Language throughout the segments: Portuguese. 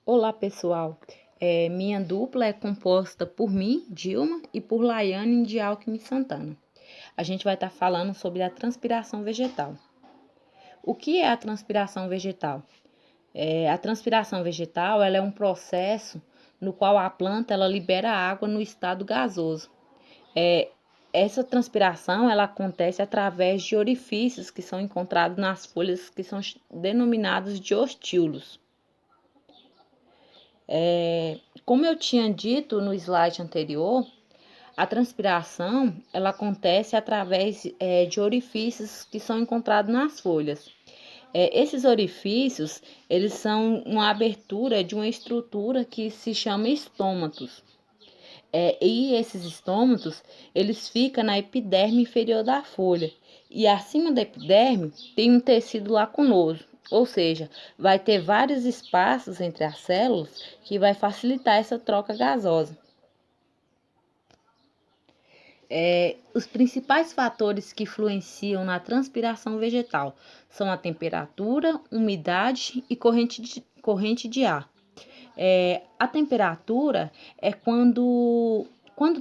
Olá, pessoal. Minha dupla é composta por mim, Dilma, e por Laiane de Alckmin Santana. A gente vai estar falando sobre a transpiração vegetal. O que é a transpiração vegetal? A transpiração vegetal ela é um processo no qual a planta ela libera água no estado gasoso. É, Essa transpiração ela acontece através de orifícios que são encontrados nas folhas que são denominados de ostíolos. Como eu tinha dito no slide anterior, a transpiração ela acontece através de orifícios que são encontrados nas folhas. Esses orifícios eles são uma abertura de uma estrutura que se chama estômatos. E esses estômatos eles ficam na epiderme inferior da folha e acima da epiderme tem um tecido lacunoso. Ou seja, vai ter vários espaços entre as células que vai facilitar essa troca gasosa. Os principais fatores que influenciam na transpiração vegetal são a temperatura, umidade e corrente de ar. A temperatura é quando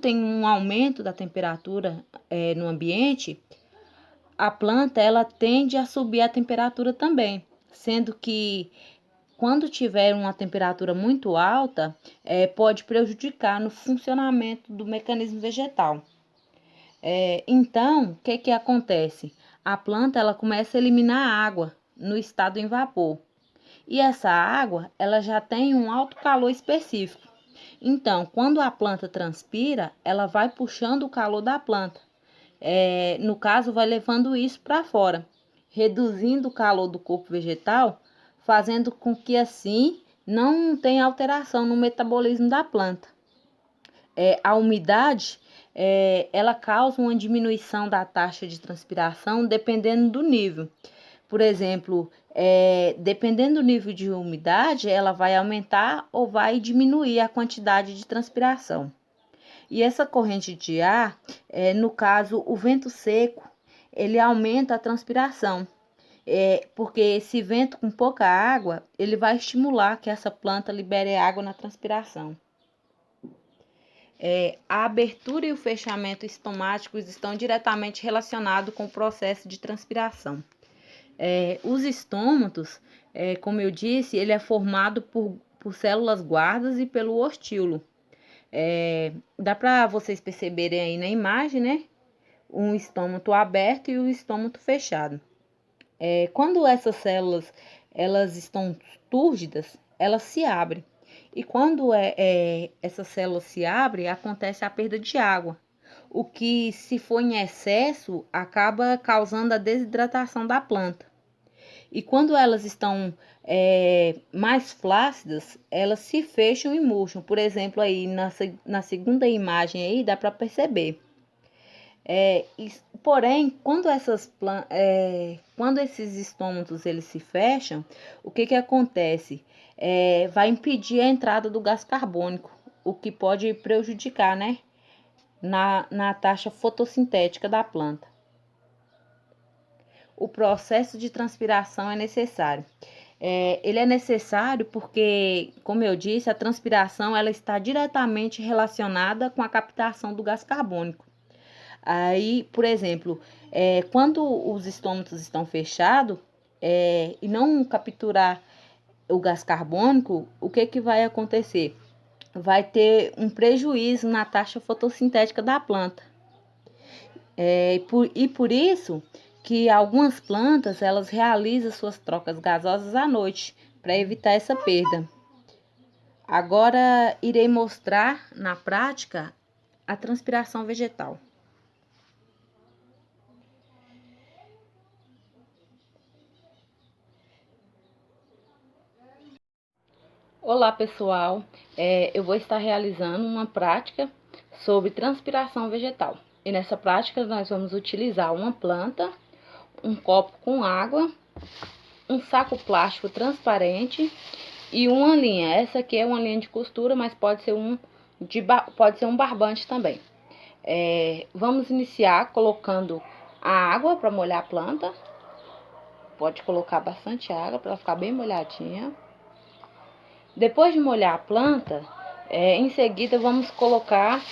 tem um aumento da temperatura no ambiente, a planta ela tende a subir a temperatura também, sendo que quando tiver uma temperatura muito alta, pode prejudicar no funcionamento do mecanismo vegetal. Então, o que que acontece? A planta ela começa a eliminar água no estado em vapor. E essa água, ela já tem um alto calor específico. Então, quando a planta transpira, ela vai puxando o calor da planta. No caso, vai levando isso para fora, reduzindo o calor do corpo vegetal, fazendo com que assim não tenha alteração no metabolismo da planta. A umidade ela causa uma diminuição da taxa de transpiração dependendo do nível. Por exemplo, dependendo do nível de umidade, ela vai aumentar ou vai diminuir a quantidade de transpiração. E essa corrente de ar, no caso, o vento seco, ele aumenta a transpiração. Porque esse vento com pouca água, ele vai estimular que essa planta libere água na transpiração. A abertura e o fechamento estomáticos estão diretamente relacionados com o processo de transpiração. Os estômatos, como eu disse, ele é formado por células guardas e pelo ostíolo. Dá para vocês perceberem aí na imagem, né? Um estômato aberto e o estômato fechado. Quando essas células elas estão túrgidas, elas se abrem. E quando essa célula se abre, acontece a perda de água. O que, se for em excesso, acaba causando a desidratação da planta. E quando elas estão mais flácidas, elas se fecham e murcham. Por exemplo, aí na segunda imagem aí dá para perceber. Porém, quando esses estômatos eles se fecham, o que acontece? Vai impedir a entrada do gás carbônico, o que pode prejudicar, né, na taxa fotossintética da planta. O processo de transpiração é necessário. Ele é necessário porque, como eu disse, a transpiração ela está diretamente relacionada com a captação do gás carbônico. Aí, por exemplo, quando os estômatos estão fechados e não capturar o gás carbônico, o que vai acontecer? Vai ter um prejuízo na taxa fotossintética da planta. Por isso que algumas plantas elas realizam suas trocas gasosas à noite para evitar essa perda. Agora irei mostrar na prática a transpiração vegetal. Olá, pessoal. Eu vou estar realizando uma prática sobre transpiração vegetal. E nessa prática nós vamos utilizar uma planta, um copo com água, um saco plástico transparente e uma linha. Essa aqui é uma linha de costura, mas pode ser um barbante também. Vamos iniciar colocando a água para molhar a planta. Pode colocar bastante água para ela ficar bem molhadinha. Depois de molhar a planta, em seguida vamos colocar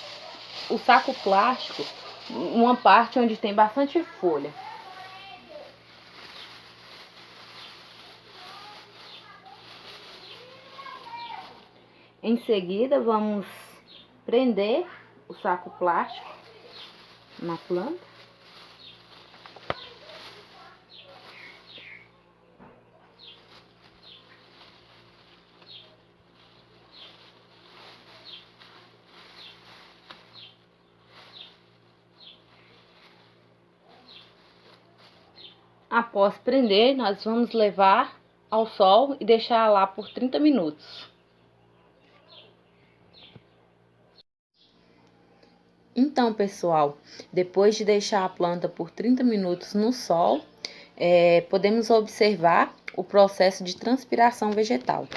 o saco plástico numa parte onde tem bastante folha. Em seguida vamos prender o saco plástico na planta. Após prender, nós vamos levar ao sol e deixar lá por 30 minutos. Então, pessoal, depois de deixar a planta por 30 minutos no sol, podemos observar o processo de transpiração vegetal.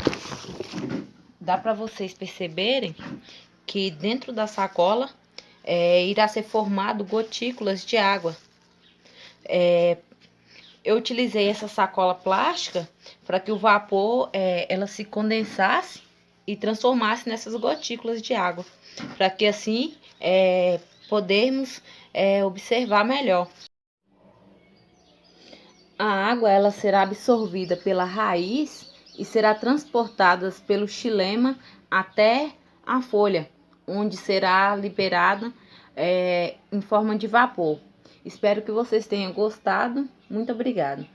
Dá para vocês perceberem que dentro da sacola irá ser formado gotículas de água. Eu utilizei essa sacola plástica para que o vapor ela se condensasse e transformasse nessas gotículas de água, para que assim podermos observar melhor. A água ela será absorvida pela raiz e será transportada pelo xilema até a folha, onde será liberada em forma de vapor. Espero que vocês tenham gostado. Muito obrigada.